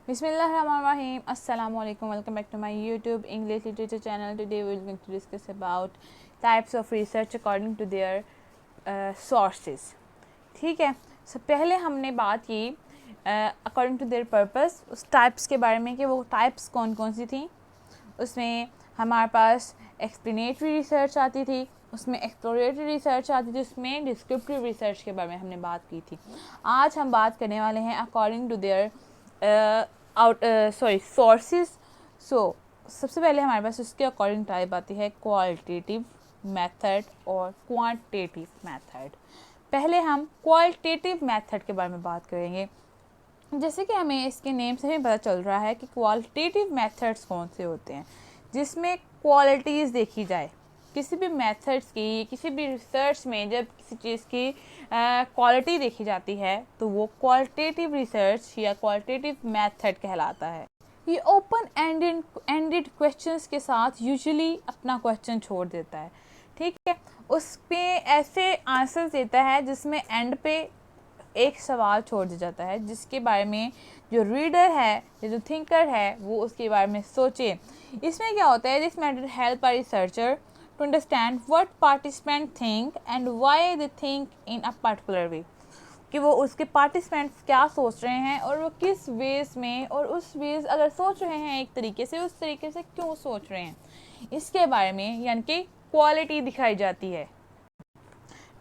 Bismillahirrahmanirrahim. Assalamu alaikum. Welcome back to my YouTube English literature channel. Today we are going to discuss about types of research according to their sources. ठीक है. पहले हमने बात की according to their purpose उस types के बारे में कि वो टाइप्स कौन कौन सी थी. उसमें हमारे पास एक्सप्लेनेटरी रिसर्च आती थी, उसमें एक्सप्लोरेटरी रिसर्च आती थी, उसमें डिस्क्रिप्टिव रिसर्च के बारे में हमने बात की थी. आज हम बात करने वाले हैं अकॉर्डिंग टू देयर सोर्सेज. सबसे पहले हमारे पास उसके अकॉर्डिंग टाइप आती है क्वालिटेटिव मेथड और क्वांटिटेटिव मेथड. पहले हम क्वालिटेटिव मेथड के बारे में बात करेंगे. जैसे कि हमें इसके नेम से ही पता चल रहा है कि क्वालिटेटिव मेथड्स कौन से होते हैं जिसमें क्वालिटीज़ देखी जाए. किसी भी मेथड्स की, किसी भी रिसर्च में जब किसी चीज़ की क्वालिटी देखी जाती है तो वो क्वालिटेटिव रिसर्च या क्वालिटेटिव मेथड कहलाता है. ये ओपन एंडेड क्वेश्चंस के साथ यूजुअली अपना क्वेश्चन छोड़ देता है. ठीक है, उस पे ऐसे आंसर्स देता है जिसमें एंड पे एक सवाल छोड़ दिया जाता है जिसके बारे में जो रीडर है या जो थिंकर है वो उसके बारे में सोचे. इसमें क्या होता है, this method help a researcher to understand what participants think and why they think in a particular way. कि वो उसके पार्टिसिपेंट्स क्या सोच रहे हैं और वो किस वेज में, और उस वेज अगर सोच रहे हैं एक तरीके से, उस तरीके से क्यों सोच रहे हैं, इसके बारे में यानी कि क्वालिटी दिखाई जाती है.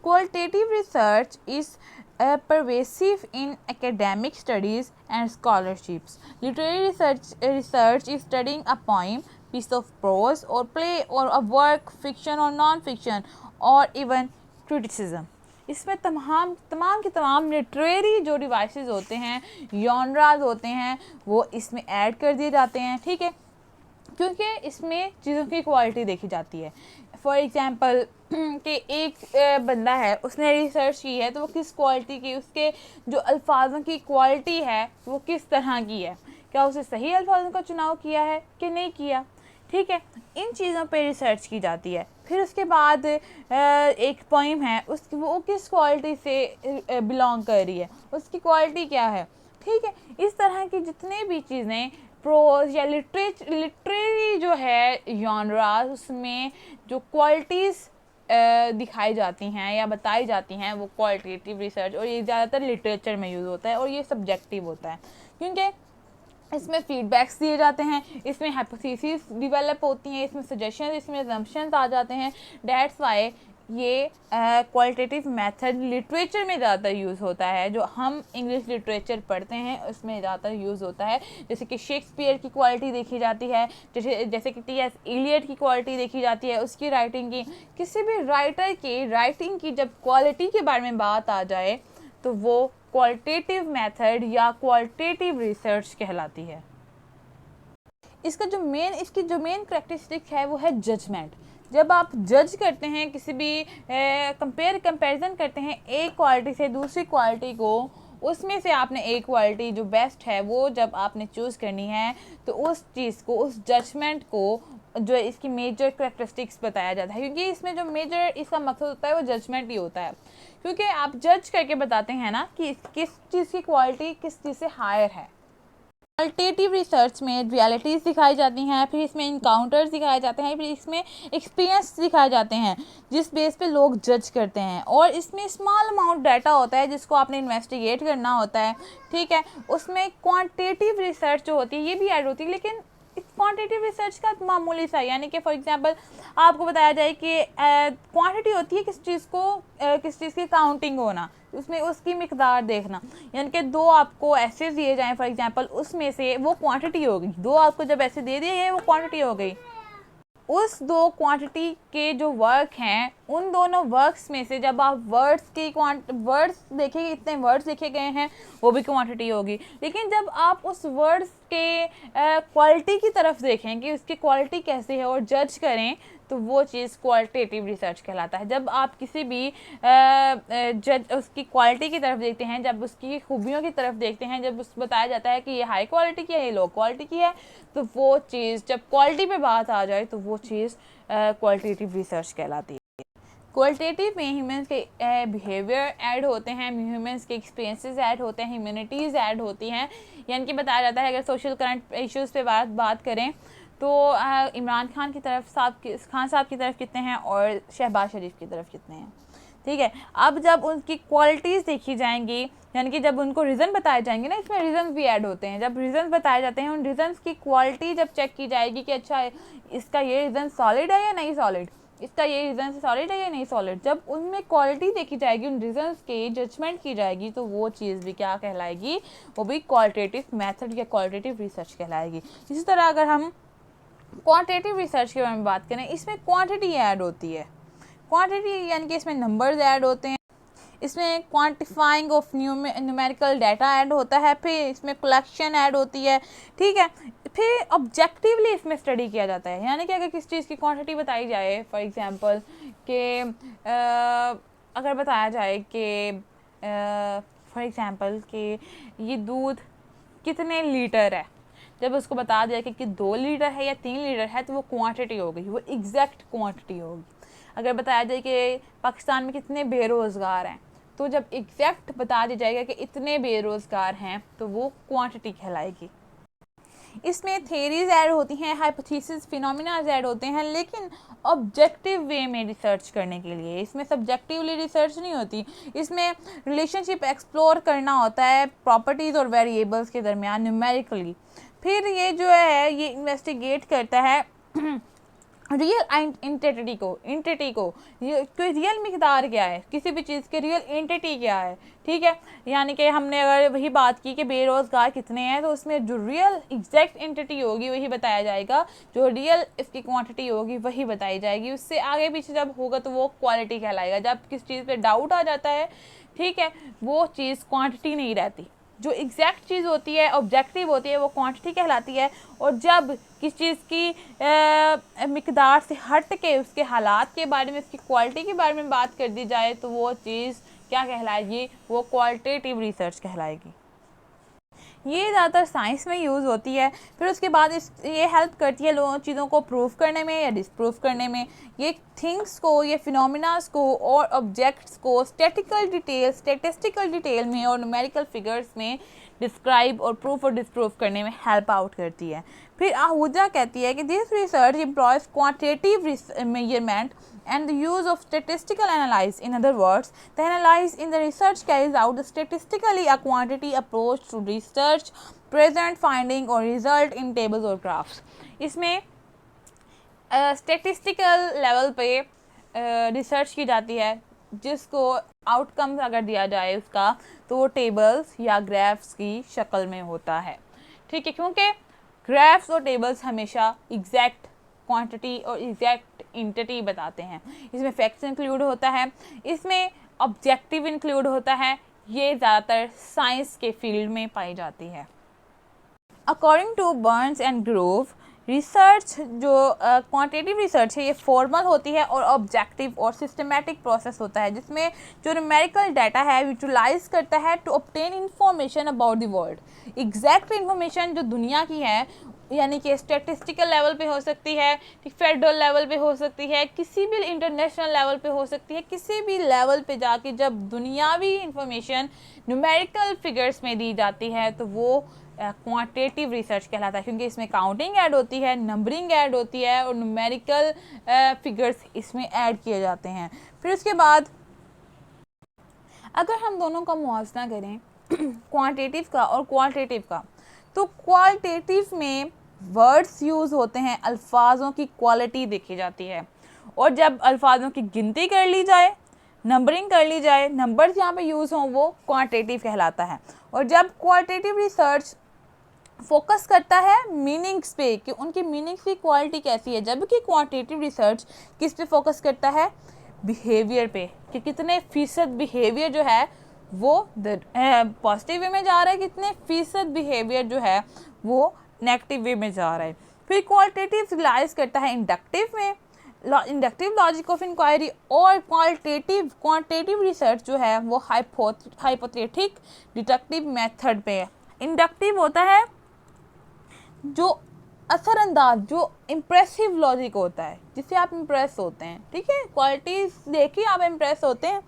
Qualitative research is pervasive in academic studies and scholarships. Literary research is studying a poem, piece of prose or play or a work, fiction or non-fiction or even criticism. इसमें तमाम के तमाम लिटरेरी जो devices होते हैं, genres होते हैं, वो इसमें ऐड कर दिए जाते हैं. ठीक है, क्योंकि इसमें चीज़ों की क्वालिटी देखी जाती है. फॉर एग्ज़ाम्पल कि एक बंदा है, उसने रिसर्च की है तो वो किस क्वालिटी की, उसके जो अल्फाजों की क्वालिटी है वो किस तरह की है, क्या उसे सही अल्फाजों का चुनाव किया है कि नहीं किया. ठीक है, इन चीज़ों पे रिसर्च की जाती है. फिर उसके बाद एक पोइम है, वो किस क्वालिटी से बिलोंग कर रही है, उसकी क्वालिटी क्या है. ठीक है, इस तरह की जितने भी चीज़ें प्रोज या लिटरेरी जो है जॉनरास, उसमें जो क्वालिटीज़ दिखाई जाती हैं या बताई जाती हैं वो क्वालिटेटिव रिसर्च, और ये ज़्यादातर लिटरेचर में यूज़ होता है और ये सब्जेक्टिव होता है क्योंकि इसमें फीडबैक्स दिए जाते हैं, इसमें हाइपोथेसिस डेवलप होती हैं, इसमें सजेशन, इसमें असम्पशंस आ जाते हैं. डेट्स वाई ये क्वालिटेटिव मेथड लिटरेचर में ज़्यादातर यूज़ होता है. जो हम इंग्लिश लिटरेचर पढ़ते हैं उसमें ज़्यादातर यूज़ होता है. जैसे कि शेक्सपियर की क्वालिटी देखी जाती है, जैसे कि टी.एस. इलियट की क्वालिटी देखी जाती है, उसकी राइटिंग की. किसी भी राइटर की राइटिंग की जब क्वालिटी के बारे में बात आ जाए तो वो क्वालिटेटिव मेथड या क्वालिटेटिव रिसर्च कहलाती है. इसकी जो मेन करैक्टरिस्टिक है वो है जजमेंट. जब आप जज करते हैं किसी भी कंपैरिजन करते हैं एक क्वालिटी से दूसरी क्वालिटी को, उसमें से आपने एक क्वालिटी जो बेस्ट है वो जब आपने चूज़ करनी है तो उस चीज़ को, उस जजमेंट को, जो इसकी मेजर करैक्टरिस्टिक्स बताया जाता है. क्योंकि इसमें जो मेजर इसका मकसद होता है वो जजमेंट ही होता है. क्योंकि आप जज करके बताते हैं ना कि किस चीज़ की क्वालिटी किस चीज़ से हायर है. क्वालिटेटिव रिसर्च में रियलिटीज़ दिखाई जाती हैं, फिर इसमें इनकाउंटर्स दिखाए जाते हैं, फिर इसमें एक्सपीरियंस दिखाए जाते हैं जिस बेस पे लोग जज करते हैं. और इसमें स्मॉल अमाउंट डाटा होता है जिसको आपने इन्वेस्टिगेट करना होता है. ठीक है, उसमें क्वांटिटेटिव रिसर्च जो होती है ये भी ऐड होती है, लेकिन क्वांटिटेटिव रिसर्च का मामूली सा, यानी कि फॉर एग्जांपल आपको बताया जाए कि क्वांटिटी होती है किस चीज़ की काउंटिंग होना, उसमें उसकी मिकदार देखना. यानी कि दो आपको ऐसे दिए जाएं फॉर एग्जांपल, उसमें से वो क्वांटिटी हो गई. दो आपको जब ऐसे दे दिए गए वो क्वांटिटी हो गई. उस दो क्वांटिटी के जो वर्क हैं उन दोनों वर्क्स में से जब आप वर्ड्स देखेंगे, इतने वर्ड्स लिखे गए हैं वो भी क्वांटिटी होगी. लेकिन जब आप उस वर्ड्स के क्वालिटी की तरफ देखें कि उसकी क्वालिटी कैसी है और जज करें तो वो चीज़ क्वालिटेटिव रिसर्च कहलाता है. जब आप किसी भी उसकी क्वालिटी की तरफ देखते हैं, जब उसकी खूबियों की तरफ देखते हैं, जब उस बताया जाता है कि ये हाई क्वालिटी की है, ये लो क्वालिटी की है, तो वो चीज़ जब क्वालिटी पे बात आ जाए तो वो चीज़ क्वालिटेटिव रिसर्च कहलाती है. क्वालिटेटिव में ह्यूमंस के बिहेवियर ऐड होते हैं, ह्यूमंस के एक्सपीरियंसेस ऐड होते हैं, ह्यूमैनिटीज़ ऐड होती हैं, यानी कि बताया जाता है अगर सोशल करंट इश्यूज़ पे बात करें तो इमरान खान की तरफ खान साहब की तरफ कितने हैं और शहबाज शरीफ की तरफ कितने हैं, ठीक है। अब जब उनकी क्वालिटीज़ देखी जाएंगी, यानी कि जब उनको रीज़न बताए जाएंगे ना, इसमें रीज़न भी ऐड होते हैं, जब रीज़न बताए जाते हैं उन रीज़न्स की क्वालिटी जब चेक की जाएगी कि अच्छा इसका ये रीज़न सॉलिड है या नहीं सॉलिड, इसका ये रीज़न सॉलिड है या नहीं सॉलिड, जब उनमें क्वालिटी देखी जाएगी, उन रीज़न्स की जजमेंट की जाएगी, तो वो चीज़ भी क्या कहलाएगी, वो भी क्वालिटेटिव मेथड या क्वालिटेटिव रिसर्च कहलाएगी। इसी तरह अगर हम क्वांटिटेटिव रिसर्च के बारे में बात करें, इसमें क्वांटिटी ऐड होती है, क्वांटिटी यानी कि इसमें नंबर्स ऐड होते हैं, इसमें quantifying of numerical data add होता है, फिर इसमें कलेक्शन ऐड होती है, ठीक है, फिर ऑब्जेक्टिवली इसमें स्टडी किया जाता है, यानी कि अगर किसी चीज़ की क्वांटिटी बताई जाए, फॉर एग्जांपल कि अगर बताया जाए कि फॉर एग्जांपल कि ये दूध कितने लीटर है, जब उसको बता दिया कि 2 लीटर है या 3 लीटर है, तो वो क्वांटिटी हो गई, वो एग्जैक्ट क्वांटिटी होगी। अगर बताया जाए कि पाकिस्तान में कितने बेरोज़गार हैं, तो जब एग्जैक्ट बता दिया जाएगा कि इतने बेरोज़गार हैं, तो वो क्वांटिटी कहलाएगी। इसमें थेरीज ऐड होती हैं, हाइपोथेसिस, फिनोमिना ऐड होते हैं, लेकिन ऑब्जेक्टिव वे में रिसर्च करने के लिए, इसमें सब्जेक्टिवली रिसर्च नहीं होती, इसमें रिलेशनशिप एक्सप्लोर करना होता है प्रॉपर्टीज़ और वेरिएबल्स के दरमियान न्यूमेरिकली। फिर ये जो है ये इन्वेस्टिगेट करता है रियल एंटिटी को ये कोई रियल मिकदार क्या है, किसी भी चीज़ के रियल एंटिटी क्या है, ठीक है। यानी कि हमने अगर वही बात की कि बेरोज़गार कितने हैं, तो उसमें जो रियल एग्जैक्ट एंटिटी होगी वही बताया जाएगा, जो रियल इसकी क्वांटिटी होगी वही बताई जाएगी। उससे आगे पीछे जब होगा तो वो क्वालिटी कहलाएगा। जब किस चीज़ पे डाउट आ जाता है, ठीक है, वो चीज़ क्वांटिटी नहीं रहती, जो एग्जैक्ट चीज़ होती है, ऑब्जेक्टिव होती है, वो क्वांटिटी कहलाती है। और जब किस चीज़ की मिकदार से हट के उसके हालात के बारे में, उसकी क्वालिटी के बारे में बात कर दी जाए, तो वो चीज़ क्या कहलाएगी, वो क्वालिटेटिव रिसर्च कहलाएगी। ये ज़्यादातर साइंस में यूज़ होती है। फिर उसके बाद ये हेल्प करती है लोगों चीज़ों को प्रूव करने में या डिसप्रूव करने में। ये थिंग्स को, ये फिनोमिनास को और ऑब्जेक्ट्स को स्टेटिस्टिकल डिटेल में और न्यूमेरिकल फिगर्स में डिस्क्राइब और प्रूफ और डिसप्रूव करने में हेल्प आउट करती है। फिर आहूजा कहती है कि this research employees quantitative measurement and the use of statistical analysis. In other words, the analysis in the research carries out the statistically a quantity approach to research, present finding or result in tables or graphs. इसमें statistical level पे research की जाती है, जिसको outcomes अगर दिया जाए उसका, तो वो टेबल्स या ग्राफ्स की शक्ल में होता है, ठीक है, क्योंकि ग्राफ्स और टेबल्स हमेशा एग्जैक्ट क्वांटिटी और एग्जैक्ट एंटिटी बताते हैं। इसमें फैक्ट्स इंक्लूड होता है, इसमें ऑब्जेक्टिव इंक्लूड होता है। ये ज़्यादातर साइंस के फील्ड में पाई जाती है। According to Burns and Grove, research जो क्वांटिटेटिव रिसर्च है, ये फॉर्मल होती है और ऑब्जेक्टिव और सिस्टमेटिक प्रोसेस होता है, जिसमें जो न्यूमेरिकल डाटा है यूटिलाइज करता है to obtain information about the world. Exact information जो दुनिया की है, यानी कि स्टैटिस्टिकल लेवल पे हो सकती है, फेडरल लेवल पे हो सकती है, किसी भी इंटरनेशनल लेवल पे हो सकती है, किसी भी लेवल पे जाके जब दुनियावी इंफॉर्मेशन न्यूमेरिकल फिगर्स में दी जाती है, तो वो क्वांटिटेटिव रिसर्च कहलाता है, क्योंकि इसमें काउंटिंग ऐड होती है, नंबरिंग ऐड होती है और न्यूमेरिकल फिगर्स इसमें ऐड किए जाते हैं। फिर उसके बाद अगर हम दोनों का मुआवजा करें क्वांटिटेटिव का और क्वालिटेटिव का, तो क्वालिटेटिव में वर्ड्स यूज़ होते हैं, अल्फाजों की क्वालिटी देखी जाती है, और जब अल्फाजों की गिनती कर ली जाए, नंबरिंग कर ली जाए, नंबर्स यहाँ पे यूज़ हों, वो क्वांटिटेटिव कहलाता है। और जब क्वालिटेटिव रिसर्च फोकस करता है मीनिंग्स पे कि उनकी मीनिंग्स की क्वालिटी कैसी है, जबकि क्वांटिटेटिव रिसर्च किस पे फोकस करता है, बिहेवियर पे, कि कितने फीसद बिहेवियर जो है वो पॉजिटिव वे में जा रहा है, कितने फीसद बिहेवियर जो है वो नेगेटिव वे में जा रहा है। फिर क्वालिटेटिव रिलाइज करता है इंडक्टिव लॉजिक ऑफ इंक्वायरी, और क्वांटिटेटिव रिसर्च जो है वो हाइपोथेटिक डिडक्टिव मेथड पे है। इंडक्टिव होता है जो असरअंदाज, जो इम्प्रेसिव लॉजिक होता है जिससे आप इम्प्रेस होते हैं, ठीक है, क्वालिटीज देखिए आप इम्प्रेस होते हैं।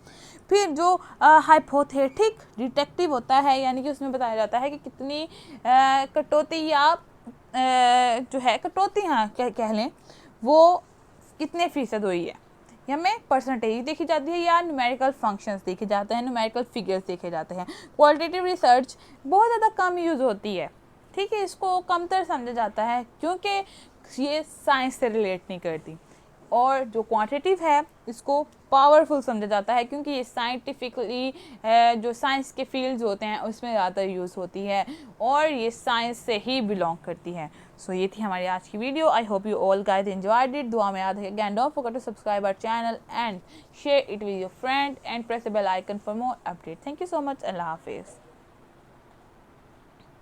फिर जो हाइपोथेटिक डिटेक्टिव होता है, यानी कि उसमें बताया जाता है कि कितनी कटौती या जो है कटौती, हाँ कह लें, वो कितने फीसद हुई है। हमें परसेंटेज देखी जाती है या न्यूमेरिकल फंक्शंस देखे जाते हैं, न्यूमेरिकल फिगर्स देखे जाते हैं। क्वालिटेटिव रिसर्च बहुत ज़्यादा कम यूज़ होती है, ठीक है, इसको कमतर समझा जाता है क्योंकि ये साइंस से रिलेट नहीं करती। और जो क्वांटिटेटिव है इसको पावरफुल समझा जाता है क्योंकि ये साइंटिफिकली जो साइंस के फील्ड्स होते हैं उसमें ज़्यादा यूज़ होती है और ये साइंस से ही बिलोंग करती है। सो ये थी हमारी आज की video. I hope you all guys enjoyed it. दुआ में याद है again, don't forget to subscribe our channel and share it with your friend and press the bell icon for more update. Thank you so much. Allah हाफिज़।